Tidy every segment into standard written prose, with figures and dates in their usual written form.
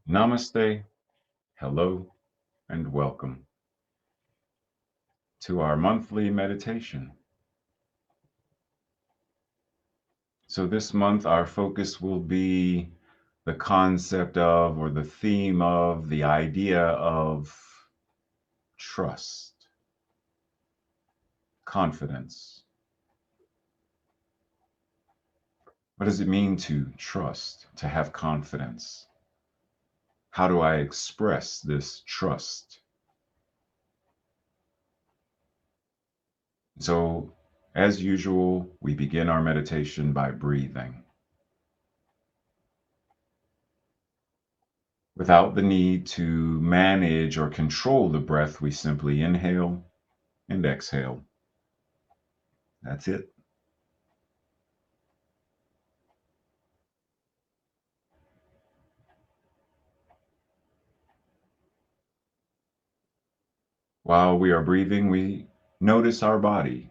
Namaste, hello, and welcome to our monthly meditation. So, this month, our focus will be the concept of, or the theme of, the idea of trust, confidence. What does it mean to trust, to have confidence? How do I express this trust? So, as usual, we begin our meditation by breathing. Without the need to manage or control the breath, we simply inhale and exhale. That's it. While we are breathing, we notice our body.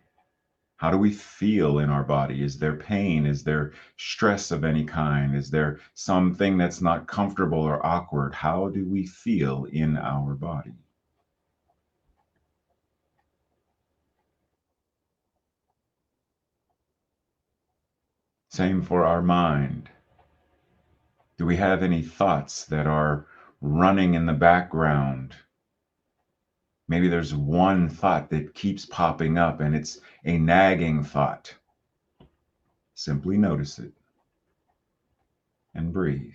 How do we feel in our body? Is there pain? Is there stress of any kind? Is there something that's not comfortable or awkward? How do we feel in our body? Same for our mind. Do we have any thoughts that are running in the background? Maybe there's one thought that keeps popping up and it's a nagging thought. Simply notice it and breathe.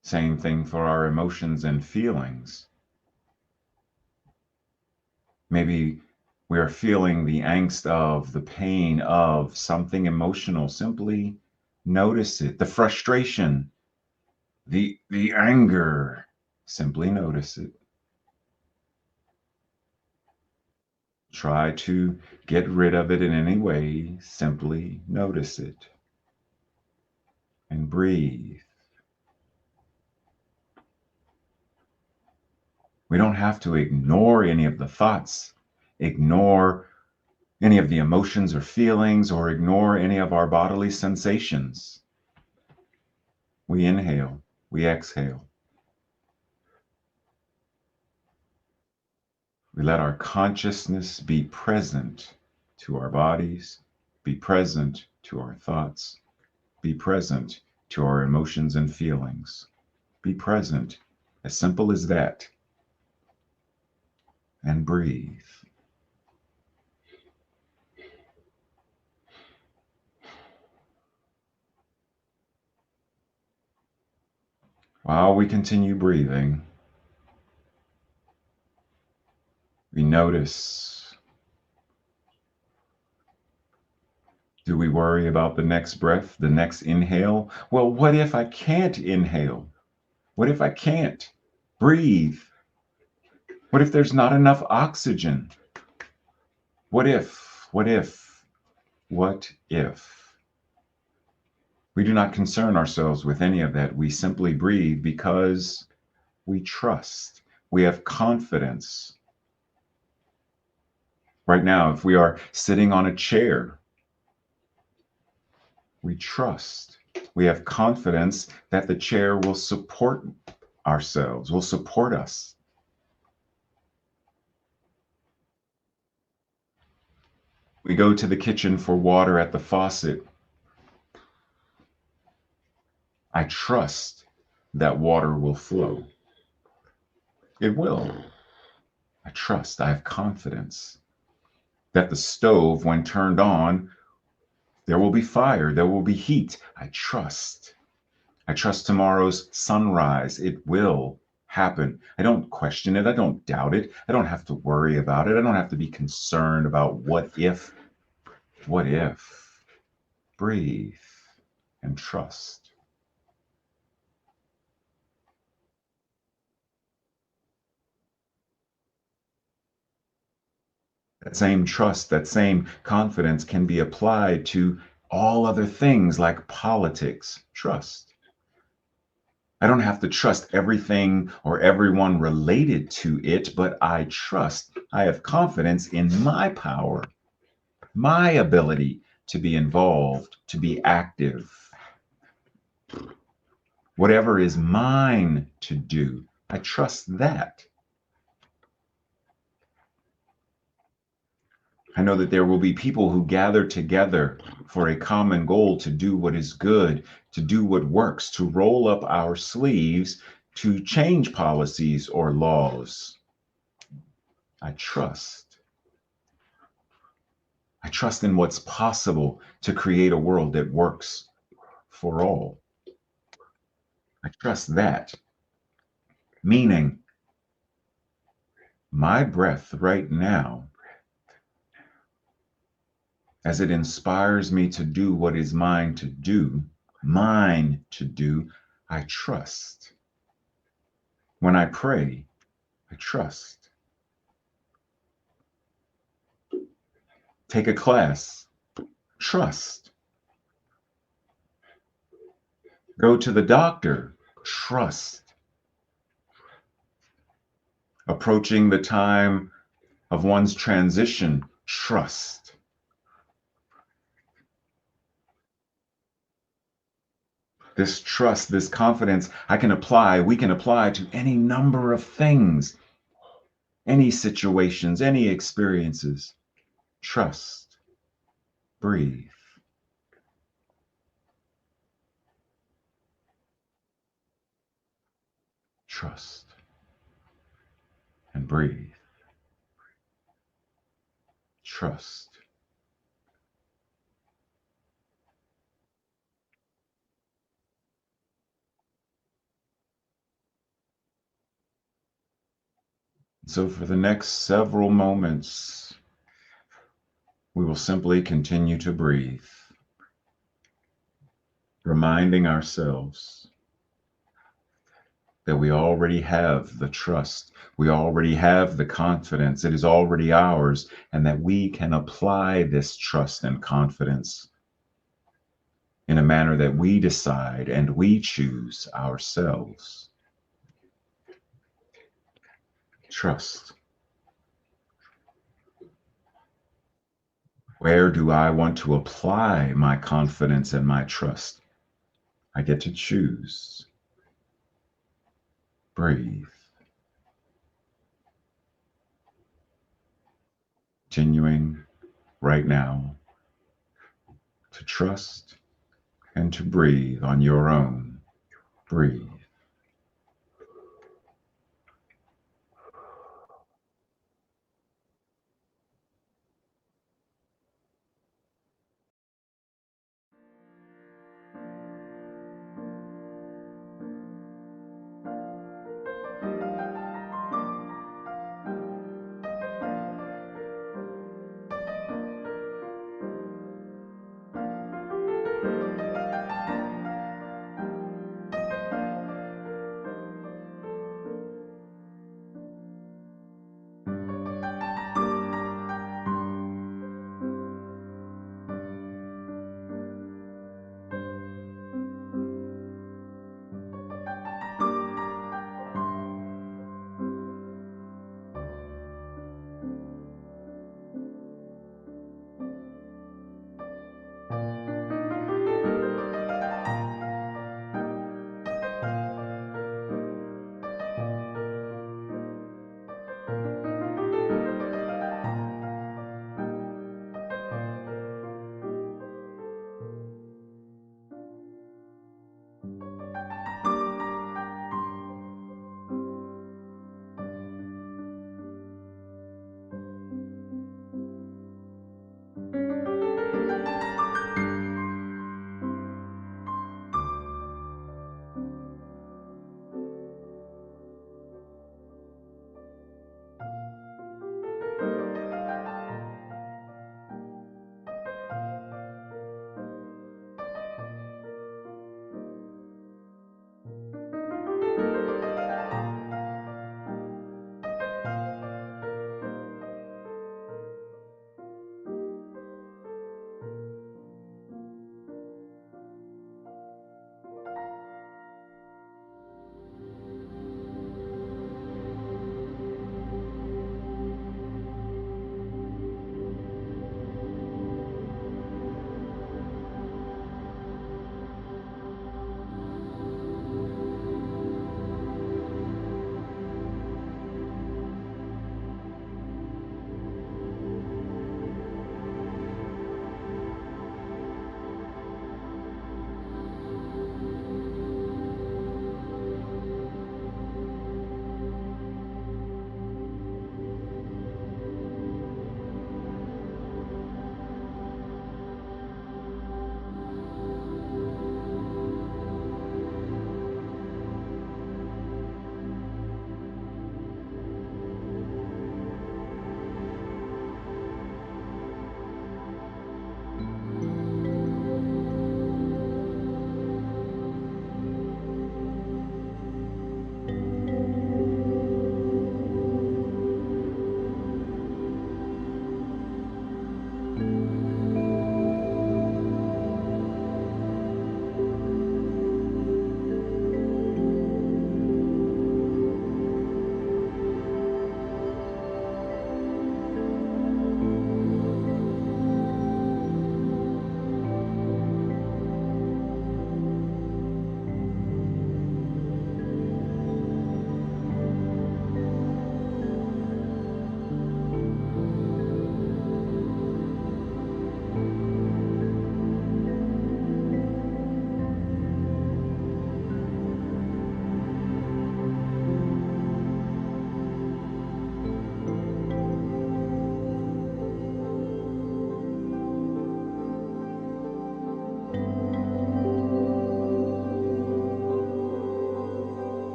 Same thing for our emotions and feelings. Maybe we are feeling the angst of, the pain of something emotional. Simply notice it. The frustration, the anger. Simply notice it. Try to get rid of it in any way. Simply notice it and breathe. We don't have to ignore any of the thoughts, ignore any of the emotions or feelings, or ignore any of our bodily sensations. We inhale, we exhale. We let our consciousness be present to our bodies, be present to our thoughts, be present to our emotions and feelings. Be present, as simple as that, and breathe. While we continue breathing, we notice, do we worry about the next breath, the next inhale? Well, what if I can't inhale? What if I can't breathe? What if there's not enough oxygen? What if, what if, what if? We do not concern ourselves with any of that. We simply breathe because we trust. We have confidence. Right now, if we are sitting on a chair, we trust. We have confidence that the chair will support ourselves, will support us. We go to the kitchen for water at the faucet. I trust that water will flow. It will. I trust. I have confidence that the stove, when turned on, there will be fire, there will be heat. I trust. I trust tomorrow's sunrise. It will happen. I don't question it. I don't doubt it. I don't have to worry about it. I don't have to be concerned about what if. What if? Breathe and trust. That same trust, that same confidence can be applied to all other things like politics. Trust. I don't have to trust everything or everyone related to it, but I trust. I have confidence in my power, my ability, to be involved, to be active. Whatever is mine to do, I trust that. I know that there will be people who gather together for a common goal to do what is good, to do what works, to roll up our sleeves, to change policies or laws. I trust. I trust in what's possible to create a world that works for all. I trust that. Meaning, my breath right now, as it inspires me to do what is mine to do, I trust. When I pray, I trust. Take a class, trust. Go to the doctor, trust. Approaching the time of one's transition, trust. This trust, this confidence, we can apply to any number of things, any situations, any experiences. Trust. Breathe. Trust. And breathe. Trust. So for the next several moments, we will simply continue to breathe, reminding ourselves that we already have the trust, we already have the confidence, it is already ours, and that we can apply this trust and confidence in a manner that we decide and we choose ourselves. Trust. Where do I want to apply my confidence and my trust? I get to choose. Breathe. Continuing right now to trust and to breathe on your own. Breathe.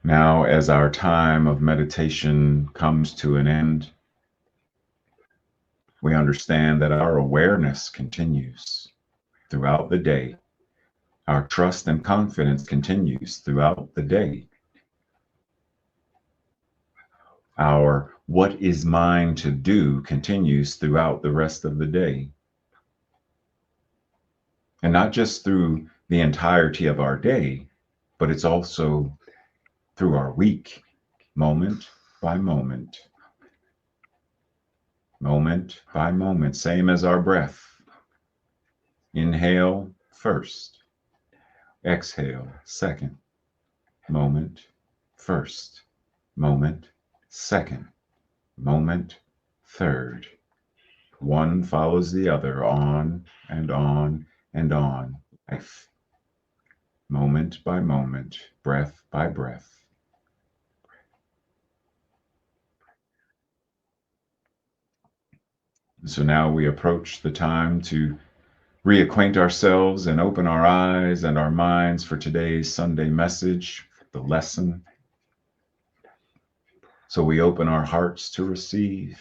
Now, as our time of meditation comes to an end, we understand that our awareness continues throughout the day. Our trust and confidence continues throughout the day. Our what is mine to do continues throughout the rest of the day. And not just through the entirety of our day, but it's also through our week, moment by moment, moment by moment, same as our breath. Inhale first, exhale second, moment first, moment second, moment third. One follows the other, on and on and on. Life, moment by moment, breath by breath. So now we approach the time to reacquaint ourselves and open our eyes and our minds for today's Sunday message, the lesson. So we open our hearts to receive.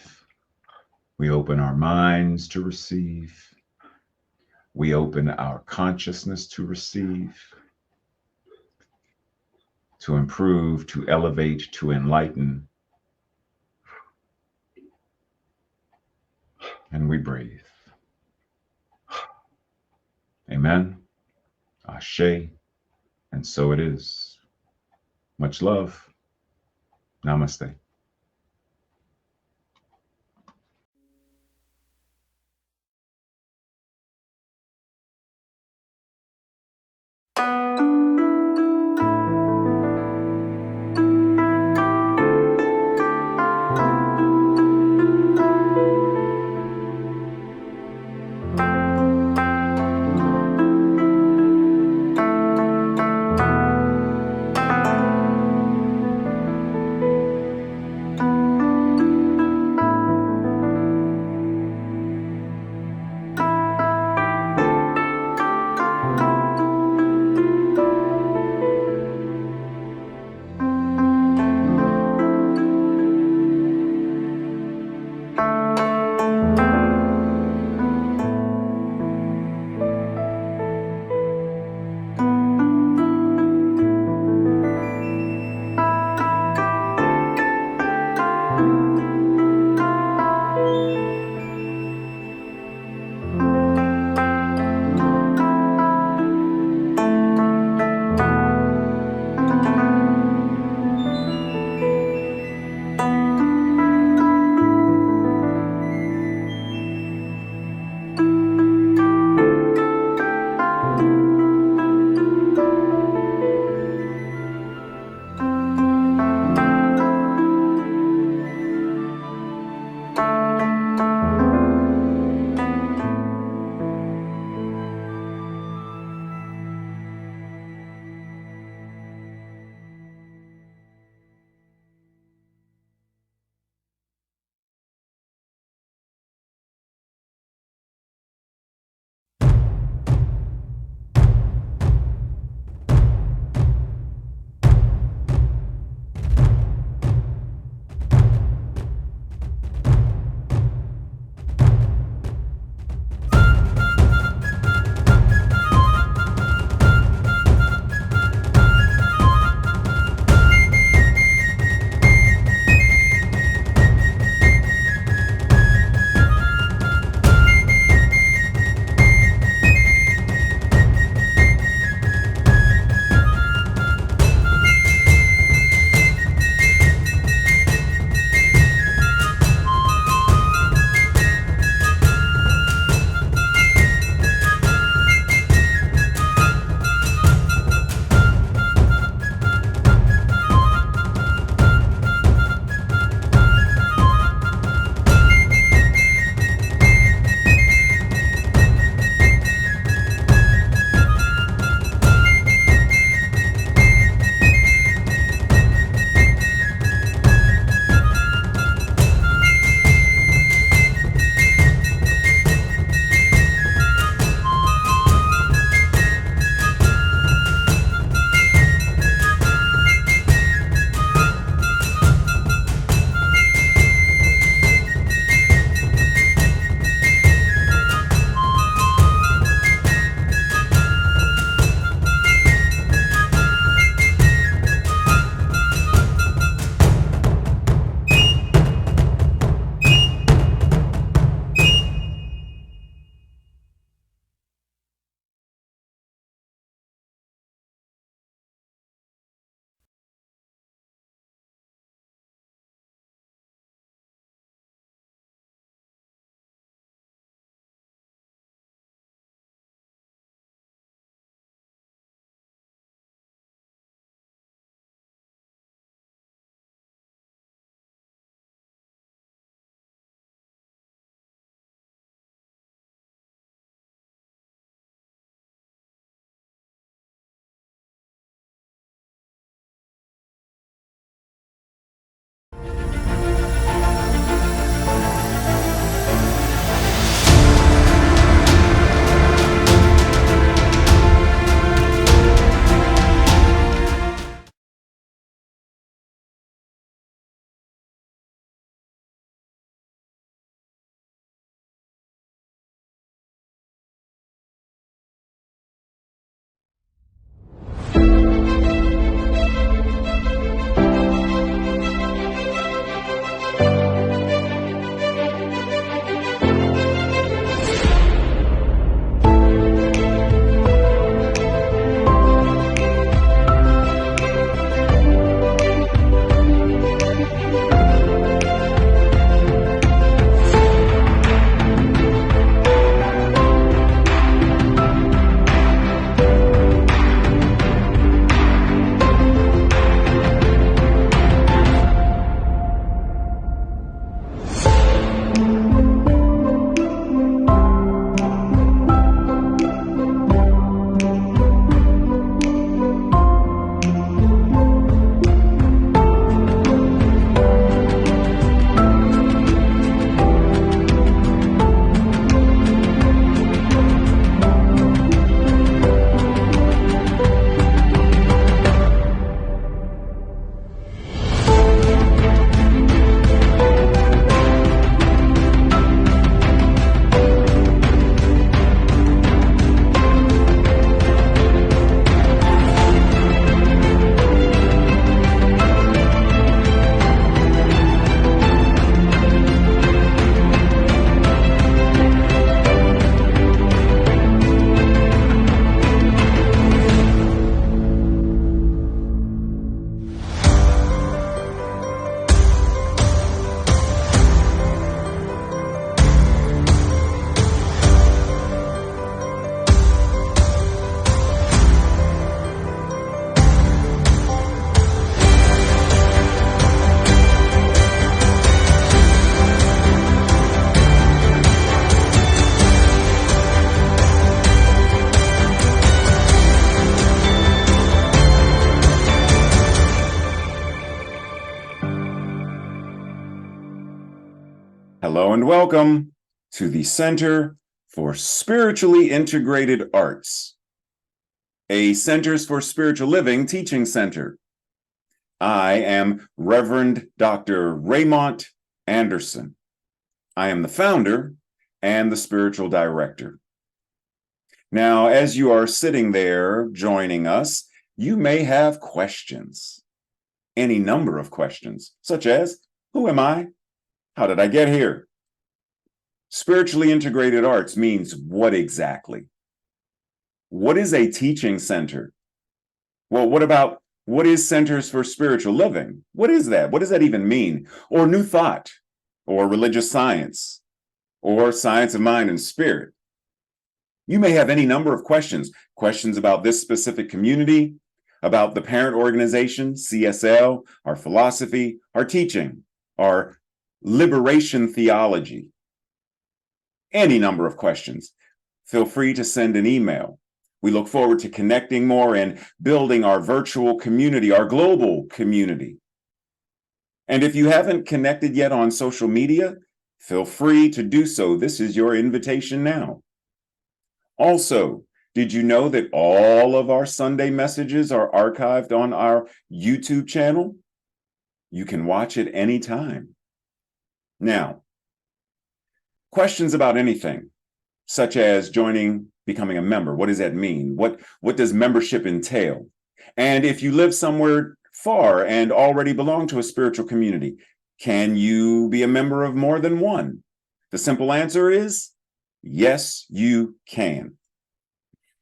We open our minds to receive. We open our consciousness to receive, to improve, to elevate, to enlighten. And we breathe. Amen. Ashe. And so it is. Much love. Namaste. Hello and welcome to the Center for Spiritually Integrated Arts, a Centers for Spiritual Living teaching center. I am Reverend Dr. Raymont Anderson. I am the founder and the spiritual director. Now, as you are sitting there joining us, you may have questions, any number of questions, such as, who am I? How did I get here? Spiritually integrated arts means what exactly? What is a teaching center? Well, what is Centers for Spiritual Living? What is that? What does that even mean? Or New Thought, or religious science, or science of mind and spirit? You may have any number of questions about this specific community, about the parent organization, CSL, our philosophy, our teaching, our liberation theology. Any number of questions. Feel free to send an email. We look forward to connecting more and building our virtual community, our global community. And if you haven't connected yet on social media, feel free to do so. This is your invitation now. Also, did you know that all of our Sunday messages are archived on our YouTube channel? You can watch it anytime. Now, questions about anything, such as becoming a member. What does that mean? What does membership entail? And if you live somewhere far and already belong to a spiritual community, can you be a member of more than one? The simple answer is yes, you can.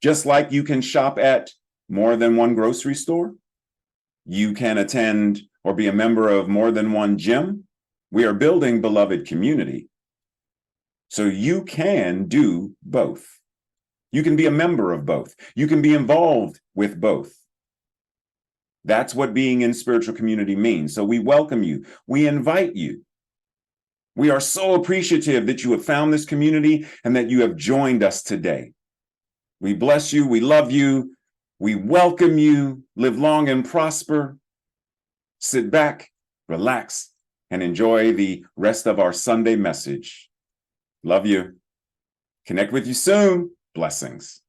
Just like you can shop at more than one grocery store, you can attend or be a member of more than one gym. We are building beloved community. So you can do both. You can be a member of both. You can be involved with both. That's what being in spiritual community means. So we welcome you. We invite you. We are so appreciative that you have found this community and that you have joined us today. We bless you. We love you. We welcome you. Live long and prosper. Sit back, relax, and enjoy the rest of our Sunday message. Love you. Connect with you soon. Blessings.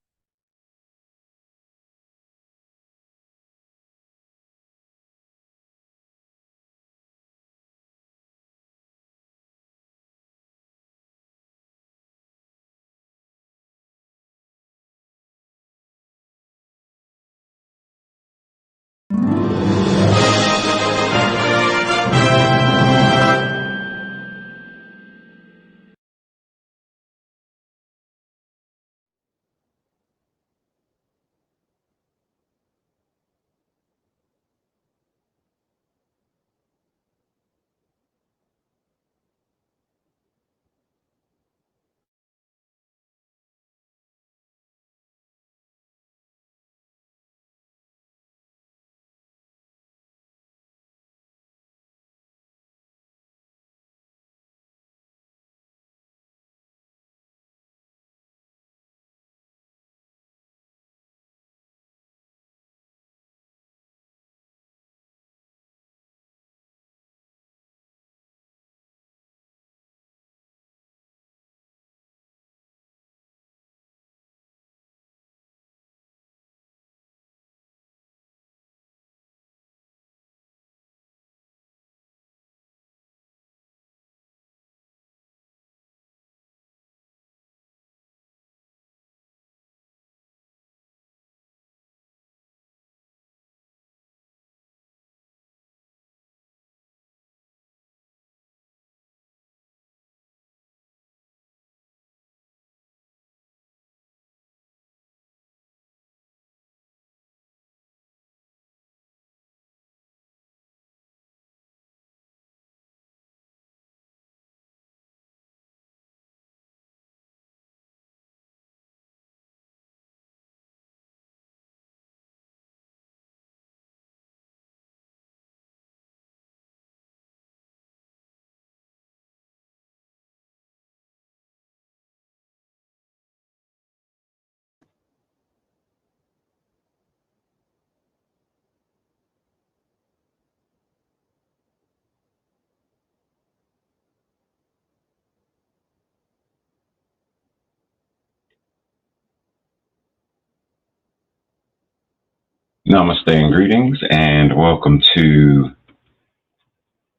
Namaste and greetings, and welcome to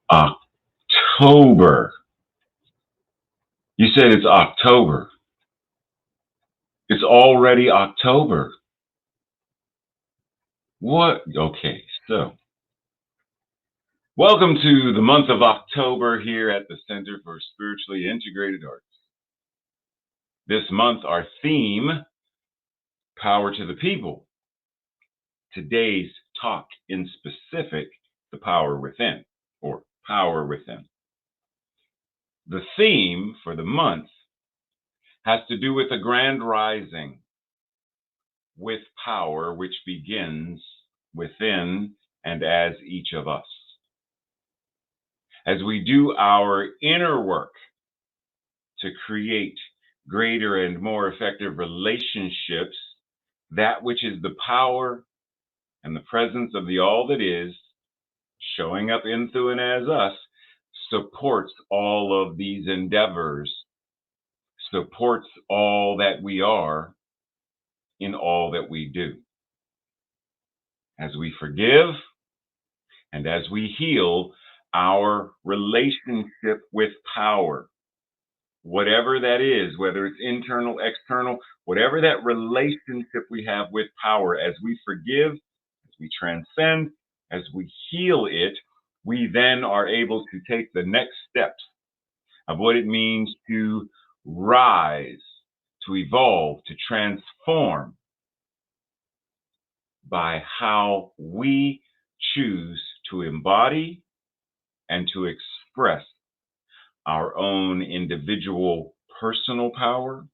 October. You said it's October. It's already October. What? Okay, so welcome to the month of October here at the Center for Spiritually Integrated Arts. This month, our theme, Power to the People. Today's talk in specific, the power within, or power within. The theme for the month has to do with a grand rising with power which begins within and as each of us. As we do our inner work to create greater and more effective relationships, that which is the power and the presence of the all that is, showing up in, through, and as us, supports all of these endeavors, supports all that we are in all that we do. As we forgive and as we heal our relationship with power, whatever that is, whether it's internal, external, whatever that relationship we have with power, as we forgive, as we transcend, as we heal it, we then are able to take the next steps of what it means to rise, to evolve, to transform by how we choose to embody and to express our own individual personal power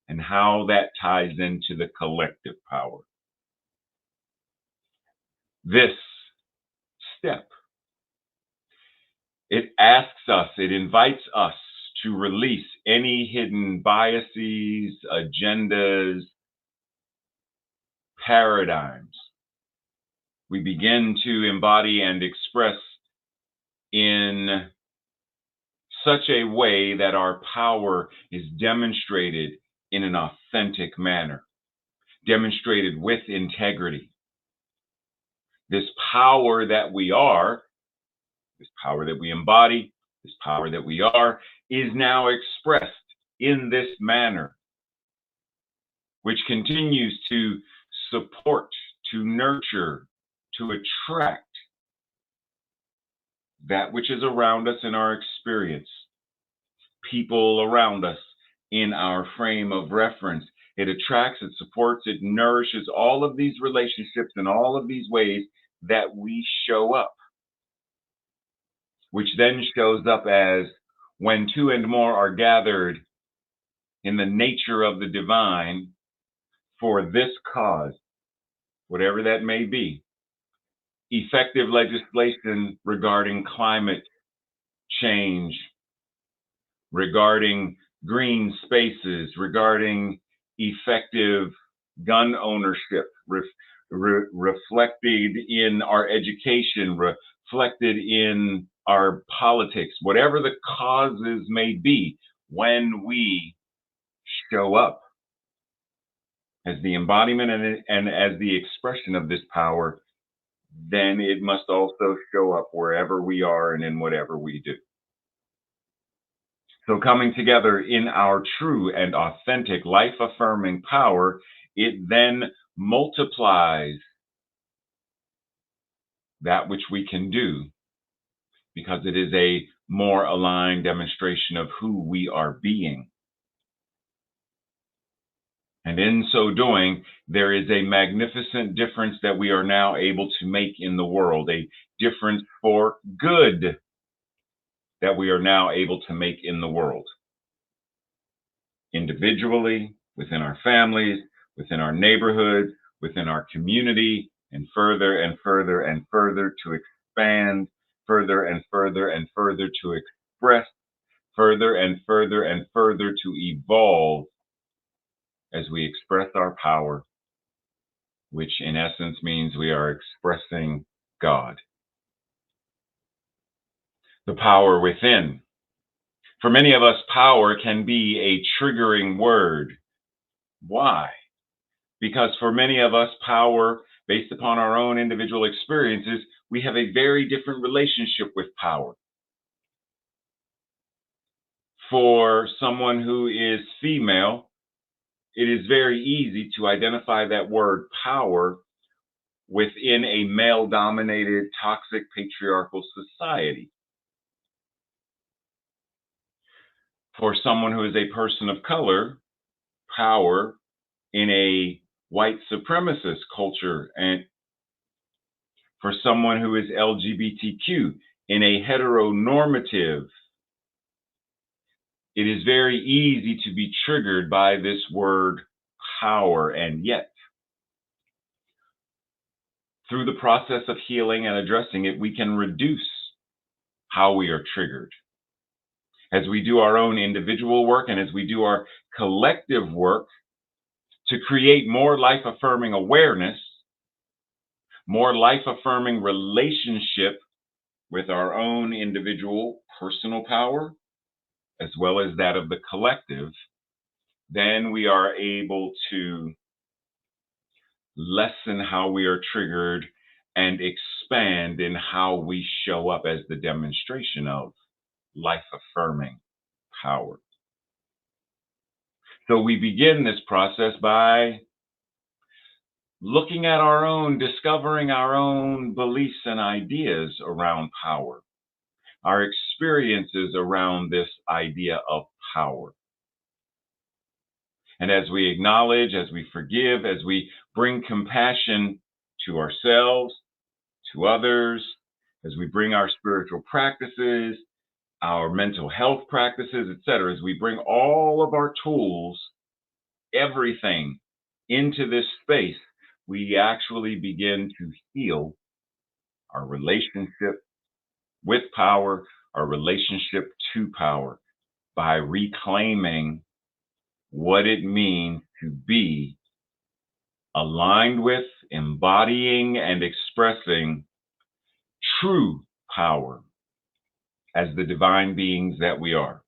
and how that ties into the collective power. This step, it asks us, it invites us to release any hidden biases, agendas, paradigms. We begin to embody and express in such a way that our power is demonstrated in an authentic manner, demonstrated with integrity. This power that we are, this power that we embody, this power that we are, is now expressed in this manner, which continues to support, to nurture, to attract that which is around us in our experience, people around us in our frame of reference. It attracts, it supports, it nourishes all of these relationships in all of these ways that we show up, which then shows up as when two and more are gathered in the nature of the divine for this cause, whatever that may be. Effective legislation regarding climate change, regarding green spaces, regarding effective gun ownership, reflected in our education, reflected in our politics, whatever the causes may be, when we show up as the embodiment and as the expression of this power, then it must also show up wherever we are and in whatever we do. So coming together in our true and authentic life-affirming power, it then multiplies that which we can do because it is a more aligned demonstration of who we are being. And in so doing, there is a magnificent difference that we are now able to make in the world, a difference for good that we are now able to make in the world. Individually, within our families, within our neighborhoods, within our community, and further and further and further to expand, further and further and further to express, further and further and further to evolve as we express our power, which in essence means we are expressing God. The power within. For many of us, power can be a triggering word. Why? Because for many of us, power Based upon our own individual experiences, we have a very different relationship with power. For someone who is female, it is very easy to identify that word power within a male dominated, toxic, patriarchal society. For someone who is a person of color, power in a white supremacist culture, and for someone who is LGBTQ in a heteronormative, it is very easy to be triggered by this word power. And yet, through the process of healing and addressing it, we can reduce how we are triggered. As we do our own individual work and as we do our collective work to create more life affirming awareness, more life affirming relationship with our own individual personal power, as well as that of the collective, then we are able to lessen how we are triggered and expand in how we show up as the demonstration of life affirming power. So we begin this process by looking at our own, discovering our own beliefs and ideas around power, our experiences around this idea of power. And as we acknowledge, as we forgive, as we bring compassion to ourselves, to others, as we bring our spiritual practices, our mental health practices, etc., as we bring all of our tools, everything into this space, we actually begin to heal our relationship with power, our relationship to power, by reclaiming what it means to be aligned with, embodying, and expressing true power as the divine beings that we are.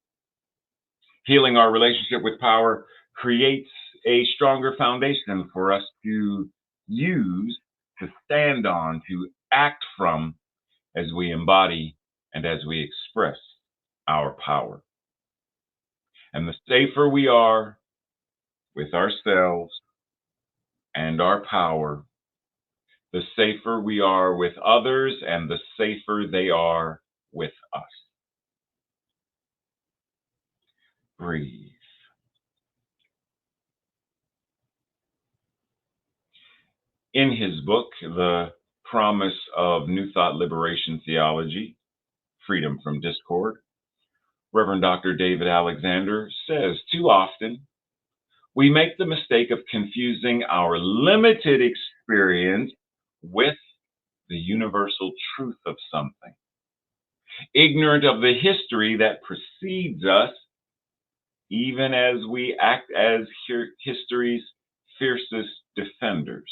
Healing our relationship with power creates a stronger foundation for us to use, to stand on, to act from as we embody and as we express our power. And the safer we are with ourselves and our power, the safer we are with others and the safer they are with us. Breathe. In his book, The Promise of New Thought Liberation Theology, Freedom from Discord, Reverend Dr. David Alexander says, too often, we make the mistake of confusing our limited experience with the universal truth of something, ignorant of the history that precedes us, even as we act as history's fiercest defenders.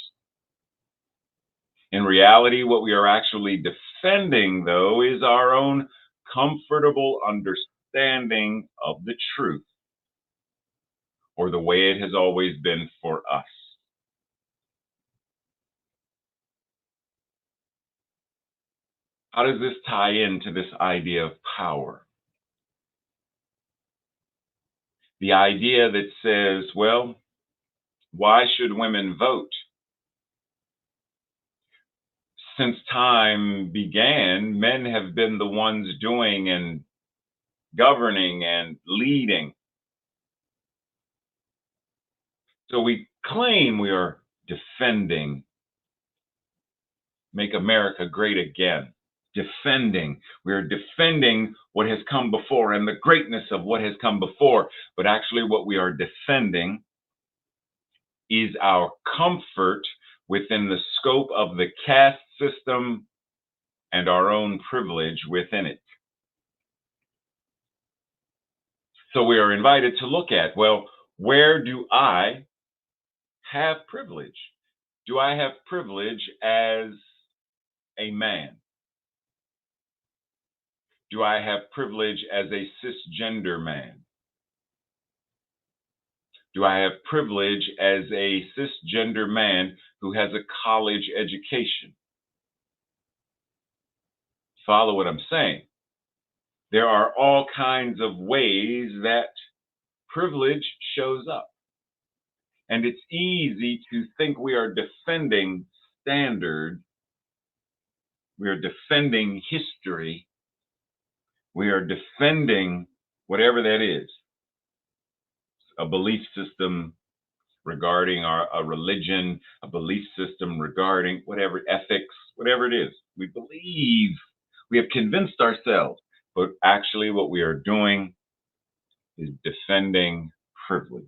In reality, what we are actually defending, though, is our own comfortable understanding of the truth, or the way it has always been for us. How does this tie into this idea of power? The idea that says, well, why should women vote? Since time began, men have been the ones doing and governing and leading. So we claim we are defending, make America great again. Defending. We're defending what has come before and the greatness of what has come before. But actually, what we are defending is our comfort within the scope of the caste system and our own privilege within it. So we are invited to look at, well, where do I have privilege? Do I have privilege as a man? Do I have privilege as a cisgender man? Do I have privilege as a cisgender man who has a college education? Follow what I'm saying. There are all kinds of ways that privilege shows up. And it's easy to think we are defending standard, we are defending history, we are defending whatever that is, a belief system regarding a religion, a belief system regarding whatever ethics, whatever it is. We believe, we have convinced ourselves, but actually what we are doing is defending privilege.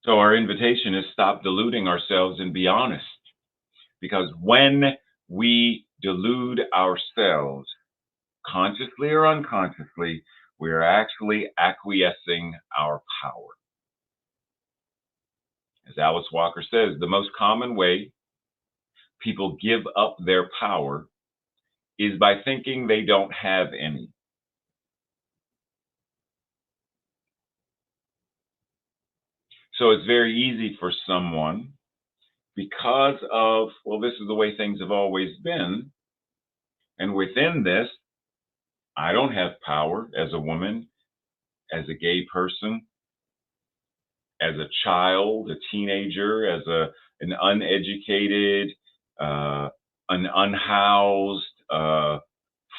So our invitation is stop deluding ourselves and be honest. Because when we delude ourselves, consciously or unconsciously, we are actually acquiescing our power. As Alice Walker says, the most common way people give up their power is by thinking they don't have any. So it's very easy for someone, because of, well, this is the way things have always been. And within this, I don't have power as a woman, as a gay person, as a child, a teenager, as an uneducated, an unhoused,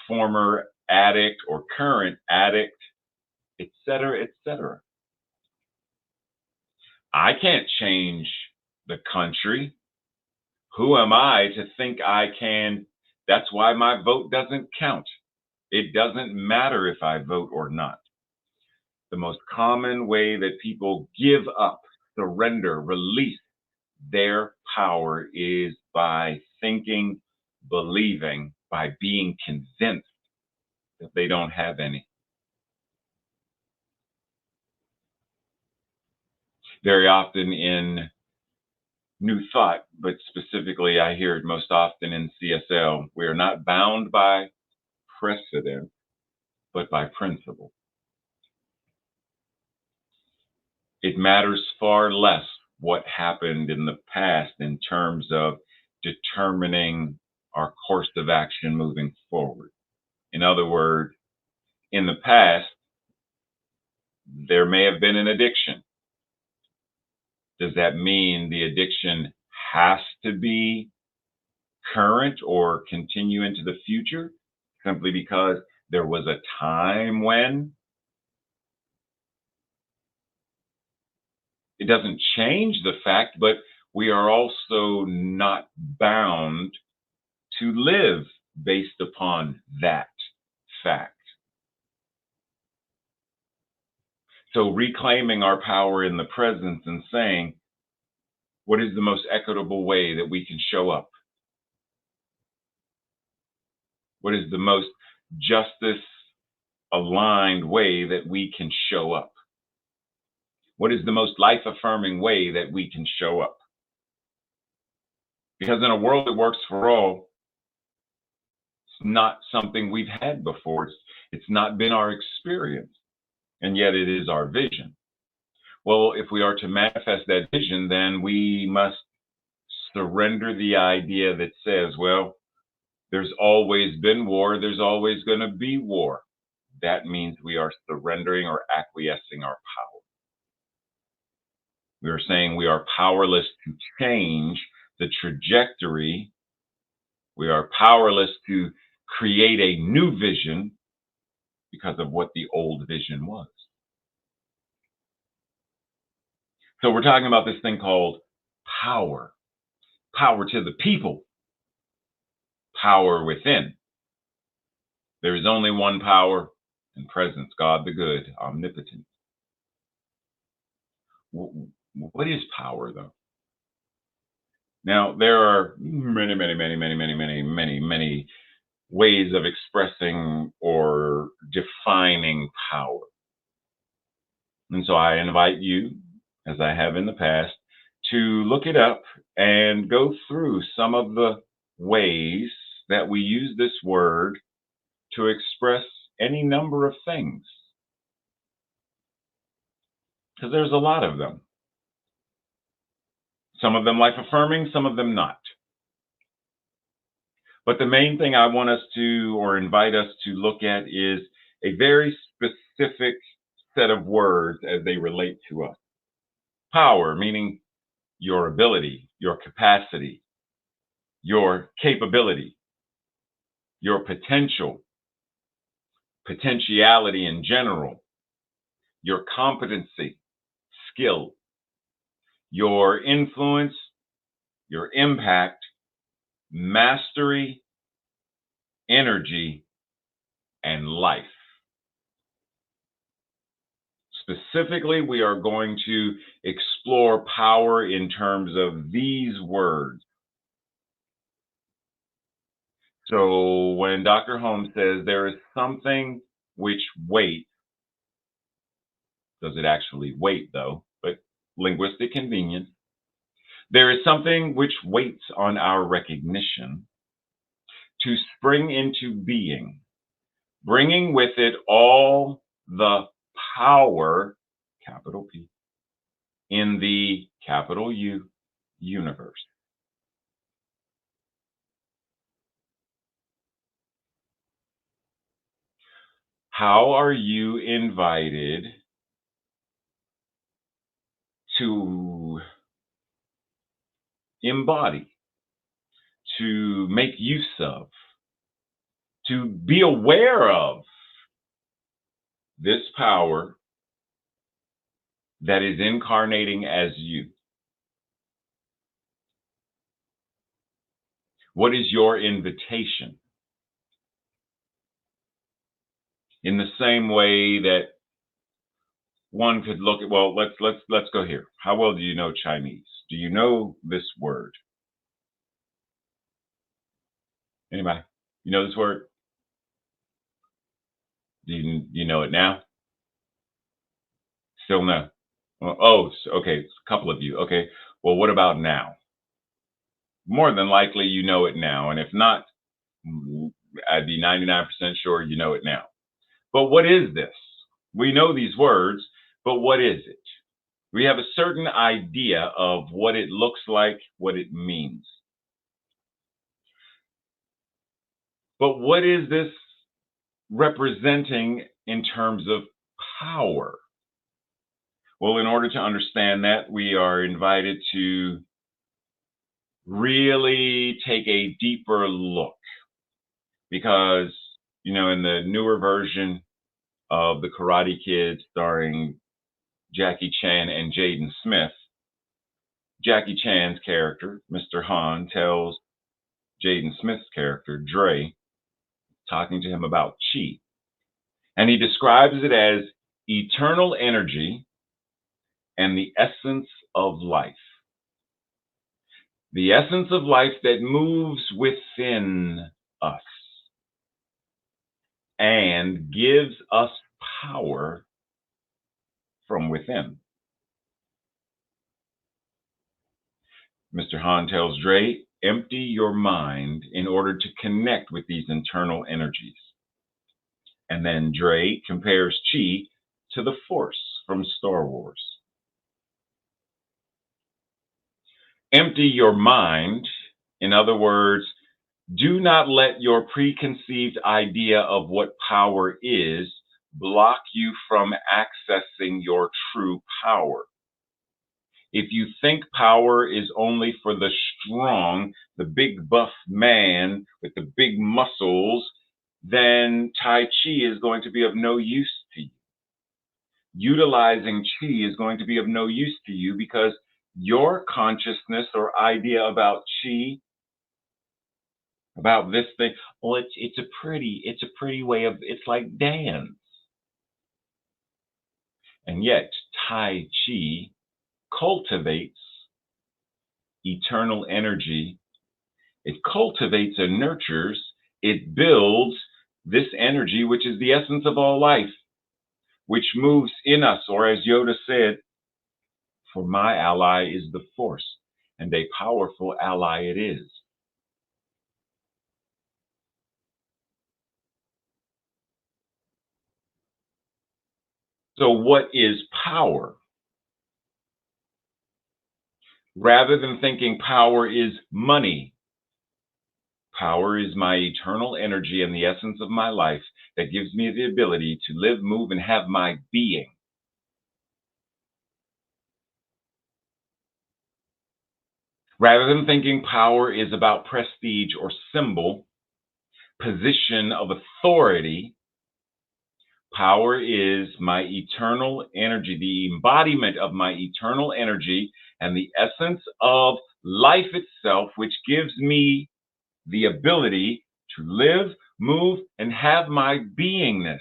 former addict or current addict, et cetera, et cetera. I can't change the country. Who am I to think I can? That's why my vote doesn't count. It doesn't matter if I vote or not. The most common way that people give up, surrender, release their power is by thinking, believing, by being convinced that they don't have any. Very often in New Thought, but specifically I hear it most often in CSL, we are not bound by precedent, but by principle. It matters far less what happened in the past in terms of determining our course of action moving forward. In other words, in the past, there may have been an addiction. Does that mean the addiction has to be current or continue into the future simply because there was a time when? It doesn't change the fact, but we are also not bound to live based upon that fact. So reclaiming our power in the present and saying, what is the most equitable way that we can show up? What is the most justice aligned way that we can show up? What is the most life affirming way that we can show up? Because in a world that works for all, it's not something we've had before. It's not been our experience, and yet it is our vision. Well, if we are to manifest that vision, then we must surrender the idea that says, well, there's always been war, there's always going to be war. That means we are surrendering or acquiescing our power. We are saying we are powerless to change the trajectory. We are powerless to create a new vision because of what the old vision was. So we're talking about this thing called power. Power to the people. Power within. There is only one power and presence, God the good, omnipotent. What is power, though? Now, there are many ways of expressing or defining power. And so I invite you, as I have in the past, to look it up and go through some of the ways that we use this word to express any number of things, because there's a lot of them. Some of them life affirming, some of them not. But the main thing I want us to, or invite us to look at, is a very specific set of words as they relate to us. Power, meaning your ability, your capacity, your capability, your potential, potentiality in general, your competency, skill, your influence, your impact, mastery, energy, and life. Specifically, we are going to explore power in terms of these words. So when Dr. Holmes says there is something which waits, does it actually wait though? But linguistic convenience. There is something which waits on our recognition to spring into being, bringing with it all the power, capital P, in the capital U universe. How are you invited to embody, to make use of, to be aware of this power that is incarnating as you? What is your invitation? In the same way that one could look at, well, let's go here. How well do you know Chinese? Do you know this word? Anybody? You know this word? Do you know it now? Still no. Oh, okay. A couple of you. Okay. Well, what about now? More than likely, you know it now. And if not, I'd be 99% sure you know it now. But what is this? We know these words, but what is it? We have a certain idea of what it looks like, what it means. But what is this representing in terms of power? Well, in order to understand that, we are invited to really take a deeper look, because, in the newer version of The Karate Kid starring Jackie Chan and Jaden Smith, Jackie Chan's character, Mr. Han, tells Jaden Smith's character, Dre, talking to him about chi. And he describes it as eternal energy and the essence of life. The essence of life that moves within us and gives us power from within. Mr. Han tells Dre, empty your mind in order to connect with these internal energies. And then Dre compares chi to the Force from Star Wars. Empty your mind, in other words, do not let your preconceived idea of what power is block you from accessing your true power. If you think power is only for the strong, the big buff man with the big muscles, then Tai Chi is going to be of no use to you. Utilizing Chi is going to be of no use to you because your consciousness or idea about Chi, about this thing, well, it's a pretty way of, it's like dance. And yet Tai Chi cultivates eternal energy. It cultivates and nurtures, it builds this energy, which is the essence of all life, which moves in us, or as Yoda said, for my ally is the Force, and a powerful ally it is. So, what is power? Rather than thinking power is money, power is my eternal energy and the essence of my life that gives me the ability to live, move, and have my being. Rather than thinking power is about prestige or symbol, position of authority, power is my eternal energy, the embodiment of my eternal energy and the essence of life itself, which gives me the ability to live, move, and have my beingness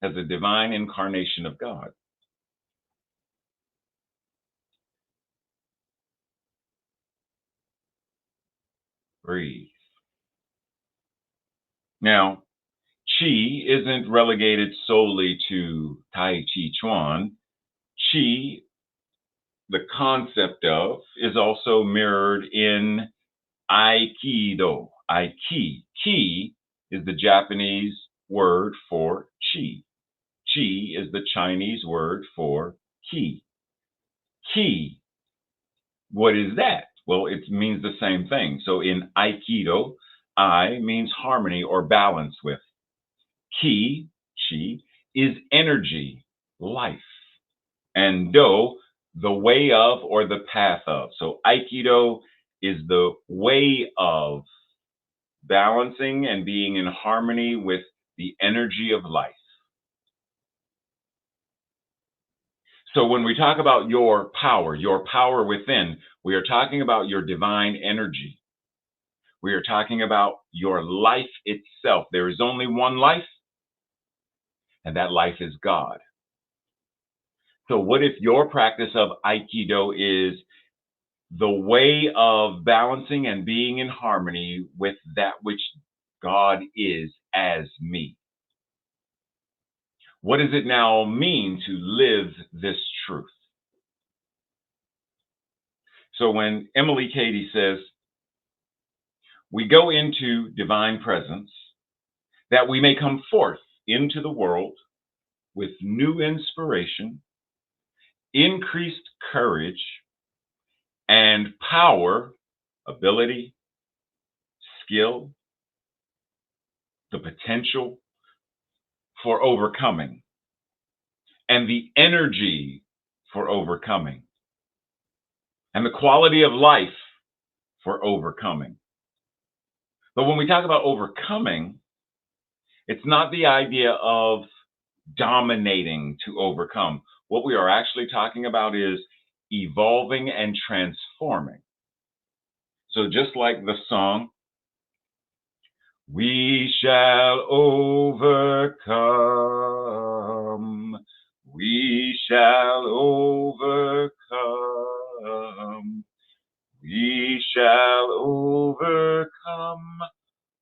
as a divine incarnation of God. Breathe. Now, Chi isn't relegated solely to Tai Chi Chuan. Chi, the concept of, is also mirrored in Aikido. Aiki. Ki is the Japanese word for chi. Chi is the Chinese word for ki. Ki, what is that? Well, it means the same thing. So in Aikido, I means harmony or balance with. Ki, chi, is energy, life. And do, the way of or the path of. So Aikido is the way of balancing and being in harmony with the energy of life. So when we talk about your power within, we are talking about your divine energy. We are talking about your life itself. There is only one life, and that life is God. So what if your practice of Aikido is the way of balancing and being in harmony with that which God is as me? What does it now mean to live this truth? So when Emily Cady says, we go into divine presence that we may come forth into the world with new inspiration, increased courage, and power, ability, skill, the potential for overcoming, and the energy for overcoming, and the quality of life for overcoming. But when we talk about overcoming, it's not the idea of dominating to overcome. What we are actually talking about is evolving and transforming. So just like the song, we shall overcome, we shall overcome, we shall overcome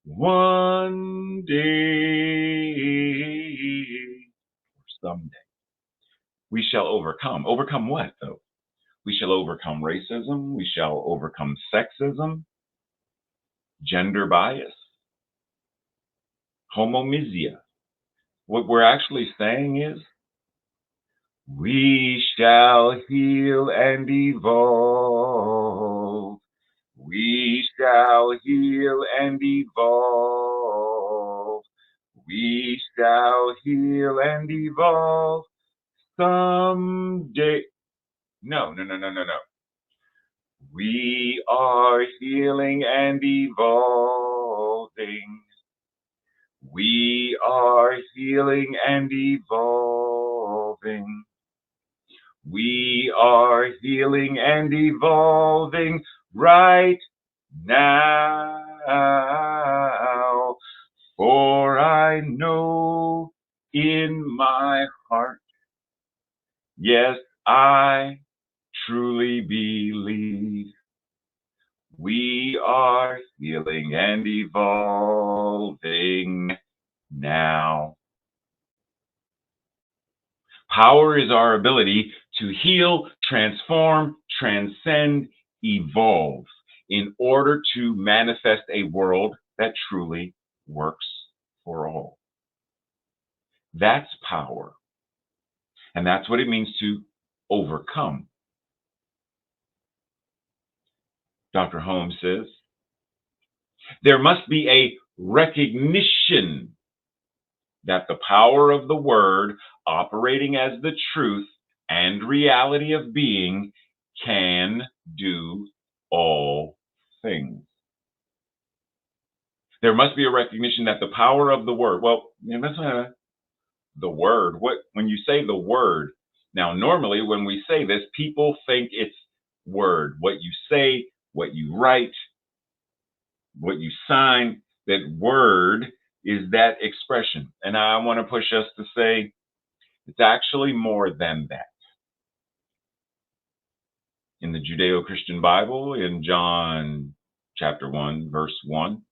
one day or someday. We shall overcome. Overcome what, though? We shall overcome racism. We shall overcome sexism, gender bias, homomisia. What we're actually saying is we shall heal and evolve. We shall heal and evolve. We shall heal and evolve someday. No. We are healing and evolving. We are healing and evolving. We are healing and evolving right now. For I know in my heart, yes, I truly believe we are healing and evolving now. Power is our ability to heal, transform, transcend, evolve in order to manifest a world that truly works for all. That's power. And that's what it means to overcome. Dr. Holmes says, there must be a recognition that the power of the word operating as the truth and reality of being can do all things. There must be a recognition that the power of the word, well, that's the word. What when you say the word, now normally when we say this, people think it's word, what you say, what you write, what you sign, that word is that expression. And I want to push us to say it's actually more than that. In the Judeo-Christian Bible, in John chapter 1, verse 1,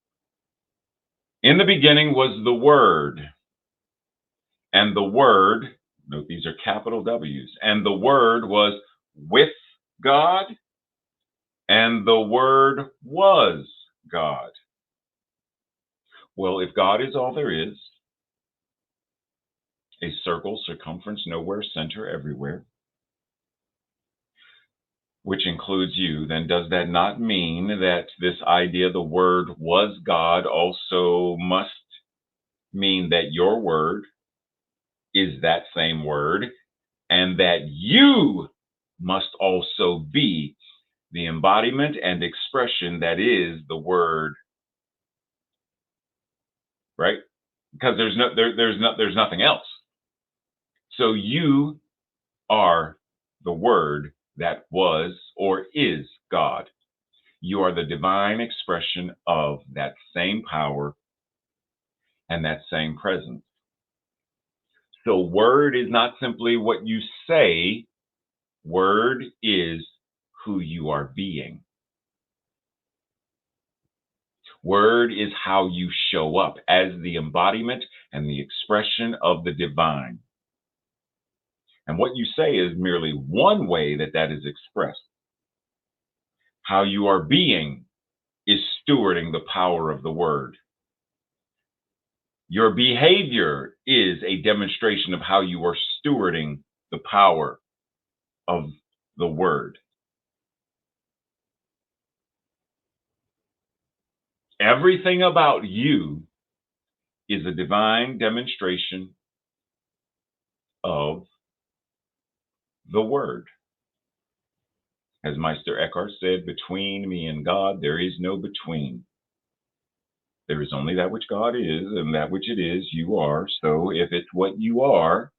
in the beginning was the Word, and the Word, note these are capital W's, and the Word was with God, and the Word was God. Well, if God is all there is, a circle, circumference, nowhere, center, everywhere, which includes you, then does that not mean that this idea, the Word was God, also must mean that your word is that same word, and that you must also be the embodiment and expression that is the word, right? Because there's nothing else. So you are the word that was or is God. You are the divine expression of that same power and that same presence. So word is not simply what you say, word is who you are being. Word is how you show up as the embodiment and the expression of the divine. And what you say is merely one way that that is expressed. How you are being is stewarding the power of the word. Your behavior is a demonstration of how you are stewarding the power of the word. Everything about you is a divine demonstration of the word. As Meister Eckhart said, between me and God, there is no between. There is only that which God is, and that which it is, you are. So if it's what you are,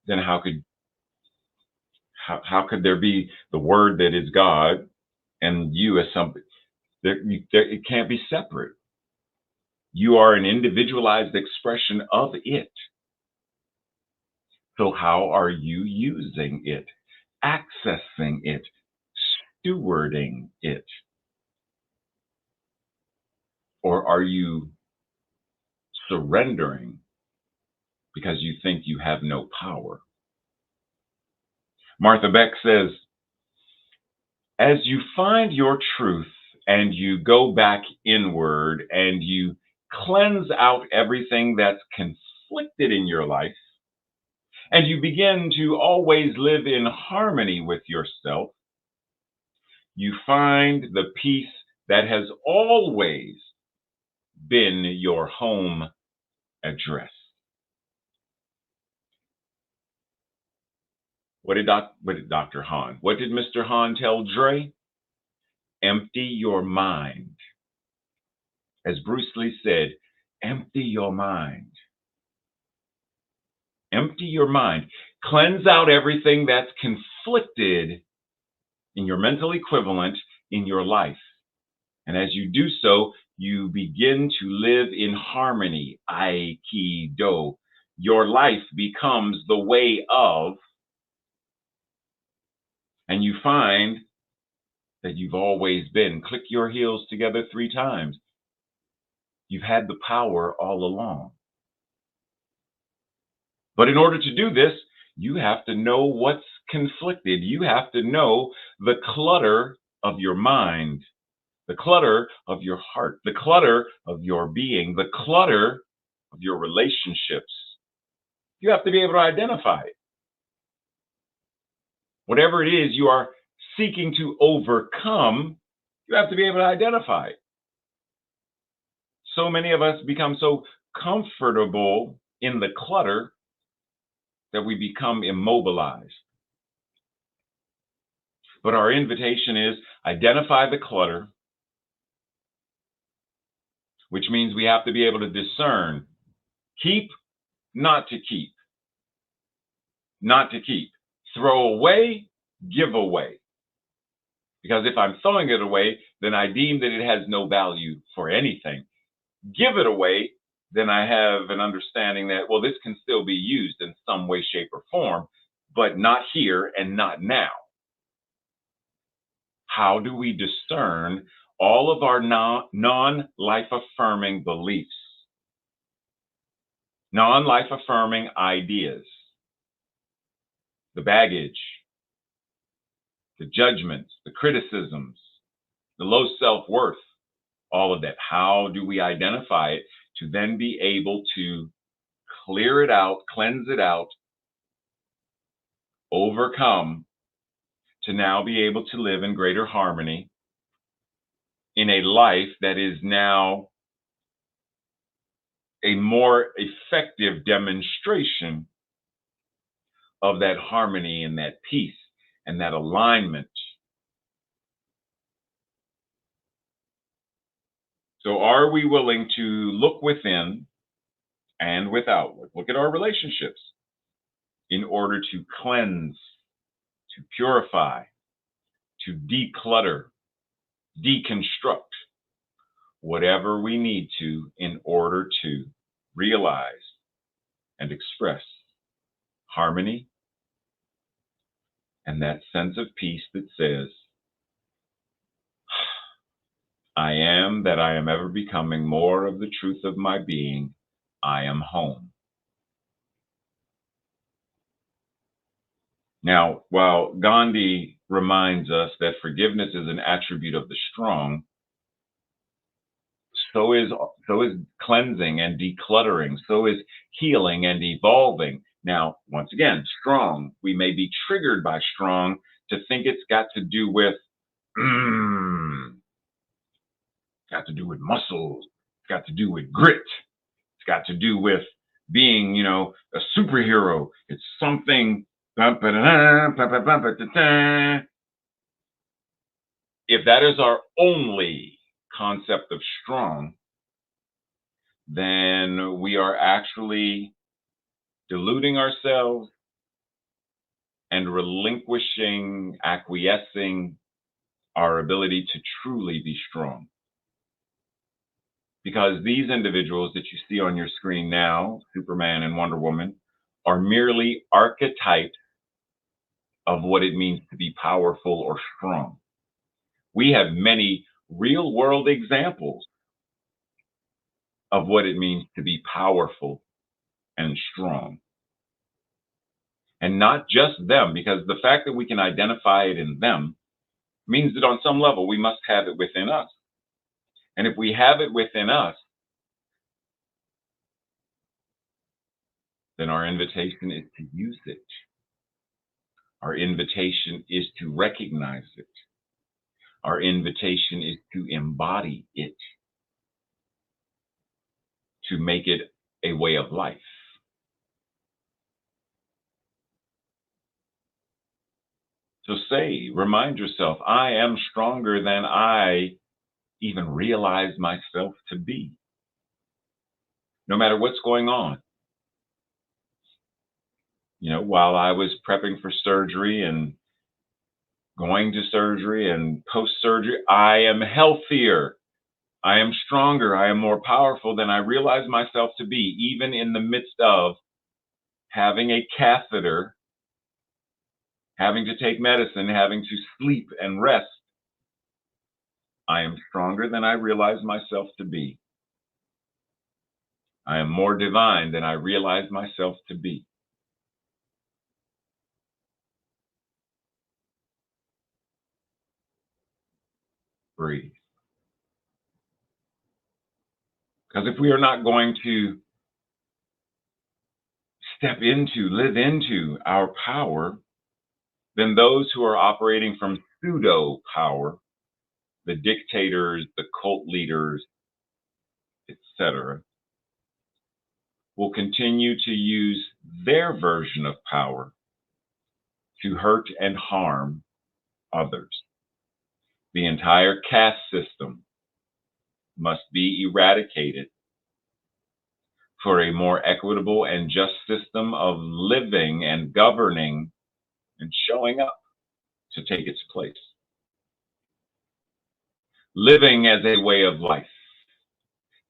then how could there be the word that is God and you as something? It can't be separate. You are an individualized expression of it. So how are you using it, accessing it, stewarding it? Or are you surrendering because you think you have no power? Martha Beck says, as you find your truth and you go back inward and you cleanse out everything that's conflicted in your life, and you begin to always live in harmony with yourself, you find the peace that has always been your home address. What did Dr. Hahn? What did Mr. Hahn tell Dre? Empty your mind. As Bruce Lee said, empty your mind. Empty your mind. Cleanse out everything that's conflicted in your mental equivalent in your life. And as you do so, you begin to live in harmony. Aikido. Your life becomes the way of, and you find that you've always been. Click your heels together 3 times. You've had the power all along. But in order to do this, you have to know what's conflicted. You have to know the clutter of your mind, the clutter of your heart, the clutter of your being, the clutter of your relationships. You have to be able to identify it. Whatever it is you are seeking to overcome, you have to be able to identify it. So many of us become so comfortable in the clutter that we become immobilized. But our invitation is identify the clutter, which means we have to be able to discern keep, not to keep, not to keep, throw away, give away. Because if I'm throwing it away, then I deem that it has no value for anything. Give it away, then I have an understanding that, well, this can still be used in some way, shape, or form, but not here and not now. How do we discern all of our non-life affirming beliefs, non-life affirming ideas, the baggage, the judgments, the criticisms, the low self-worth, all of that? How do we identify it to then be able to clear it out, cleanse it out, overcome, to now be able to live in greater harmony in a life that is now a more effective demonstration of that harmony and that peace and that alignment? So are we willing to look within and without? Look at our relationships in order to cleanse, to purify, to declutter, deconstruct whatever we need to in order to realize and express harmony and that sense of peace that says, I am that I am ever becoming more of the truth of my being. I am home. Now, while Gandhi reminds us that forgiveness is an attribute of the strong, so is cleansing and decluttering, so is healing and evolving. Now, once again, strong, we may be triggered by strong to think it's got to do with got to do with muscles, it's got to do with grit, it's got to do with being, a superhero. It's something. If that is our only concept of strong, then we are actually deluding ourselves and relinquishing, acquiescing our ability to truly be strong. Because these individuals that you see on your screen now, Superman and Wonder Woman, are merely archetypes of what it means to be powerful or strong. We have many real world examples of what it means to be powerful and strong. And not just them, because the fact that we can identify it in them means that on some level we must have it within us. And if we have it within us, then our invitation is to use it. Our invitation is to recognize it. Our invitation is to embody it, to make it a way of life. So remind yourself, I am stronger than I even realize myself to be. No matter what's going on. While I was prepping for surgery and going to surgery and post-surgery, I am healthier. I am stronger. I am more powerful than I realize myself to be, even in the midst of having a catheter, having to take medicine, having to sleep and rest. I am stronger than I realize myself to be. I am more divine than I realize myself to be. Breathe. Because if we are not going to live into our power than those who are operating from pseudo power, the dictators, the cult leaders, etc., will continue to use their version of power to hurt and harm others. The entire caste system must be eradicated for a more equitable and just system of living and governing and showing up to take its place. Living as a way of life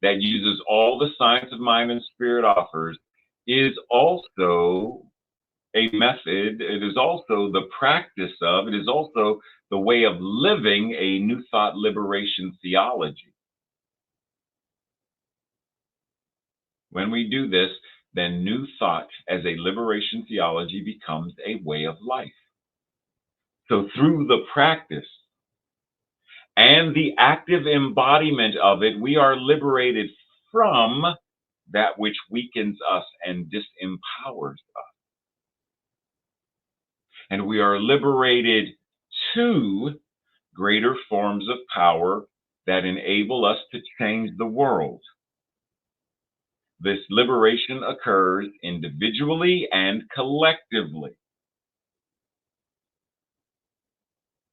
that uses all the science of mind and spirit offers is also a method. It is also the practice of, it is also the way of living a New Thought liberation theology. When we do this, then New Thought as a liberation theology becomes a way of life. So through the practice and the active embodiment of it, we are liberated from that which weakens us and disempowers us. And we are liberated to greater forms of power that enable us to change the world. This liberation occurs individually and collectively.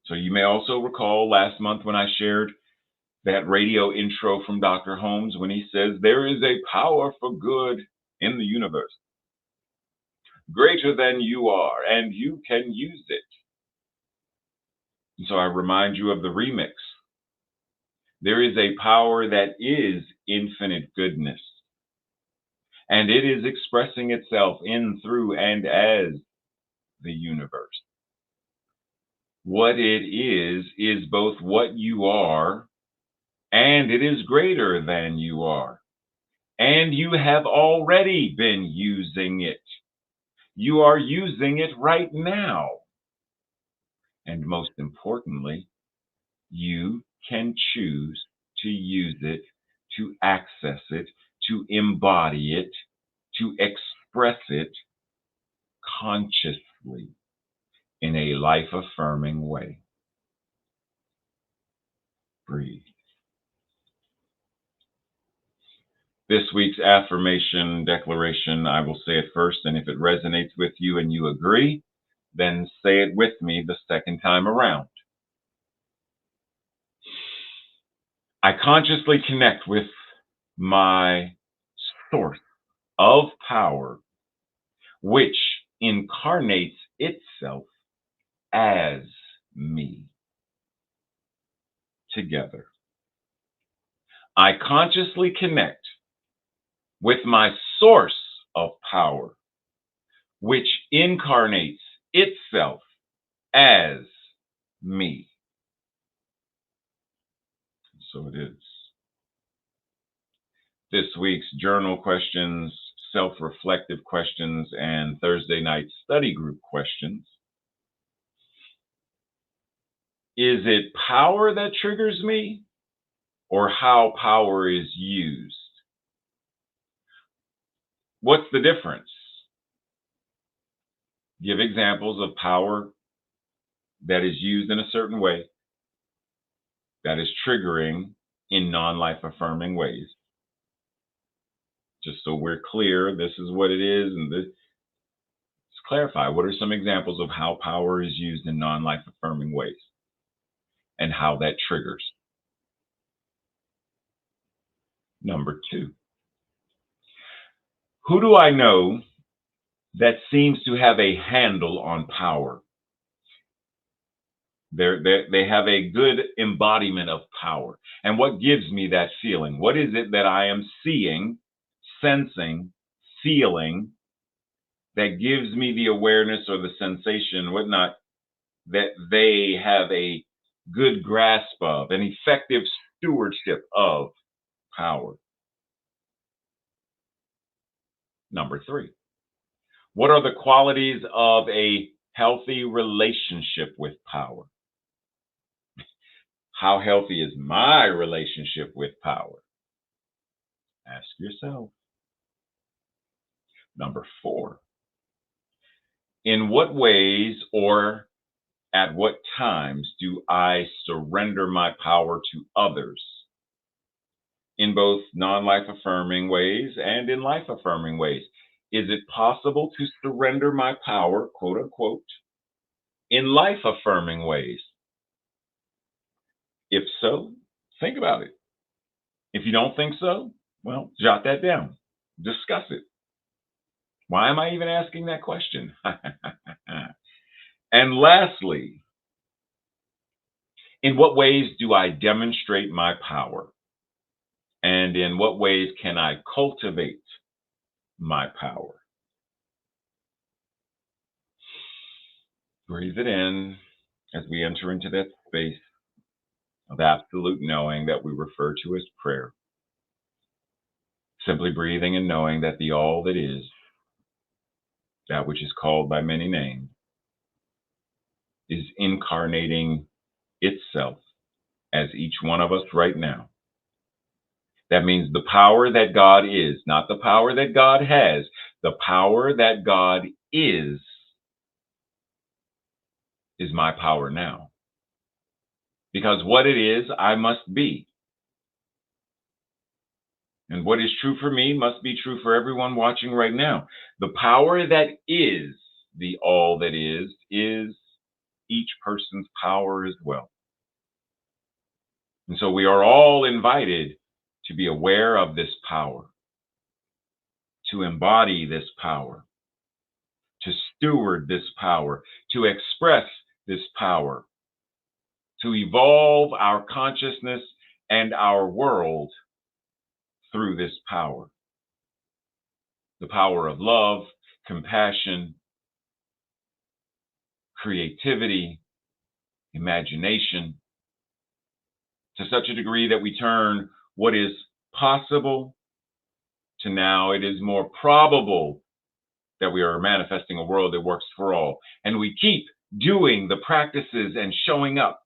So you may also recall last month when I shared that radio intro from Dr. Holmes when he says, there is a power for good in the universe, greater than you are, and you can use it. And so I remind you of the remix. There is a power that is infinite goodness, and it is expressing itself in, through, and as the universe. What it is both what you are, and it is greater than you are. And you have already been using it. You are using it right now. And most importantly, you can choose to use it, to access it, to embody it, to express it consciously in a life-affirming way. Breathe. This week's affirmation declaration, I will say it first, and if it resonates with you and you agree, then say it with me the second time around. I consciously connect with my source of power, which incarnates itself as me. Together. I consciously connect with my source of power, which incarnates itself as me. So it is. This week's journal questions, self-reflective questions, and Thursday night study group questions. Is it power that triggers me, or how power is used? What's the difference? Give examples of power that is used in a certain way that is triggering in non-life affirming ways. Just so we're clear, this is what it is, and let's clarify. What are some examples of how power is used in non-life affirming ways and how that triggers? Number 2, who do I know that seems to have a handle on power? They have a good embodiment of power. And what gives me that feeling? What is it that I am seeing, sensing, feeling that gives me the awareness or the sensation, whatnot, that they have a good grasp of, an effective stewardship of power? Number 3, what are the qualities of a healthy relationship with power? How healthy is my relationship with power? Ask yourself. Number 4, In what ways or at what times do I surrender my power to others in both non life affirming ways and in life affirming ways? Is it possible to surrender my power, quote unquote, in life affirming ways? If so, think about it. If you don't think so, well, jot that down, discuss it. Why am I even asking that question? And lastly, in what ways do I demonstrate my power? And in what ways can I cultivate my power? Breathe it in as we enter into that space of absolute knowing that we refer to as prayer. Simply breathing and knowing that the all that is, that which is called by many names, is incarnating itself as each one of us right now. That means the power that God is, not the power that God has, the power that God is my power now. Because what it is, I must be. And what is true for me must be true for everyone watching right now. The power that is the all that is each person's power as well. And so we are all invited to be aware of this power, to embody this power, to steward this power, to express this power, to evolve our consciousness and our world through this power. The power of love, compassion, creativity, imagination, to such a degree that we turn what is possible to now it is more probable that we are manifesting a world that works for all. And we keep doing the practices and showing up.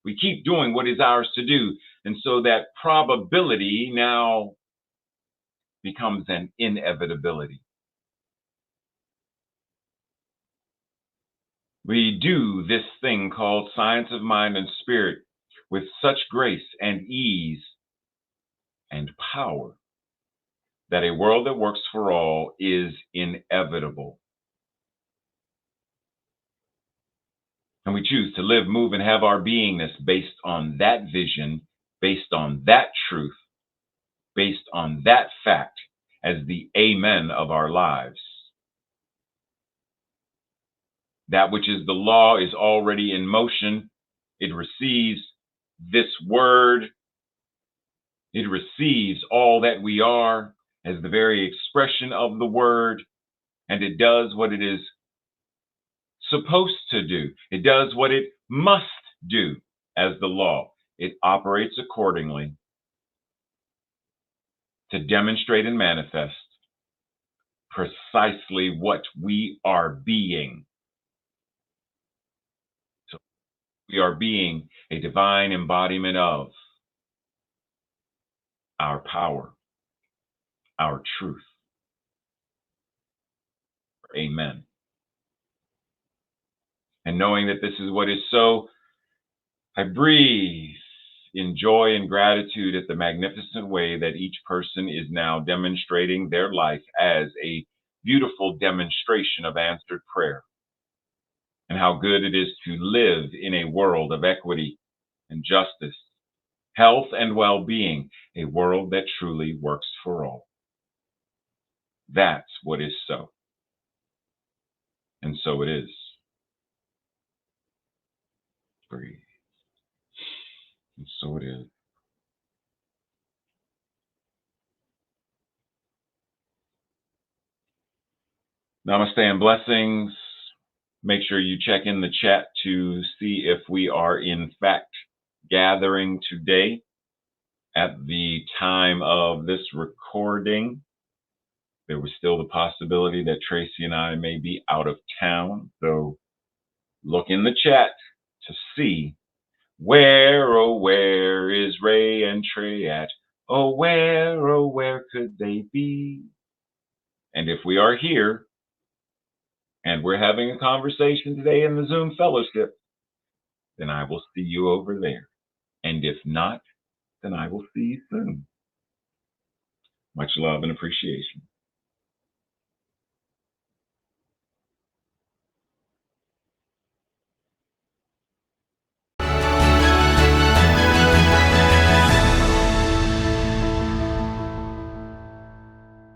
We keep doing what is ours to do. And so that probability now becomes an inevitability. We do this thing called science of mind and spirit with such grace and ease and power that a world that works for all is inevitable. And we choose to live, move, and have our beingness based on that vision, based on that truth, based on that fact as the amen of our lives. That which is the law is already in motion. It receives this word. It receives all that we are as the very expression of the word, and it does what it is supposed to do. It does what it must do as the law. It operates accordingly to demonstrate and manifest precisely what we are being. So we are being a divine embodiment of our power, our truth. Amen. And knowing that this is what is so, I breathe in joy and gratitude at the magnificent way that each person is now demonstrating their life as a beautiful demonstration of answered prayer, and how good it is to live in a world of equity and justice, health and well-being, a world that truly works for all. That's what is so. And so it is. Breathe. And so it is. Namaste and blessings. Make sure you check in the chat to see if we are in fact gathering today at the time of this recording. There was still the possibility that Tracy and I may be out of town. So look in the chat to see where, oh, where is Ray and Trey at? Oh, where could they be? And if we are here, and we're having a conversation today in the Zoom fellowship, then I will see you over there. And if not, then I will see you soon. Much love and appreciation.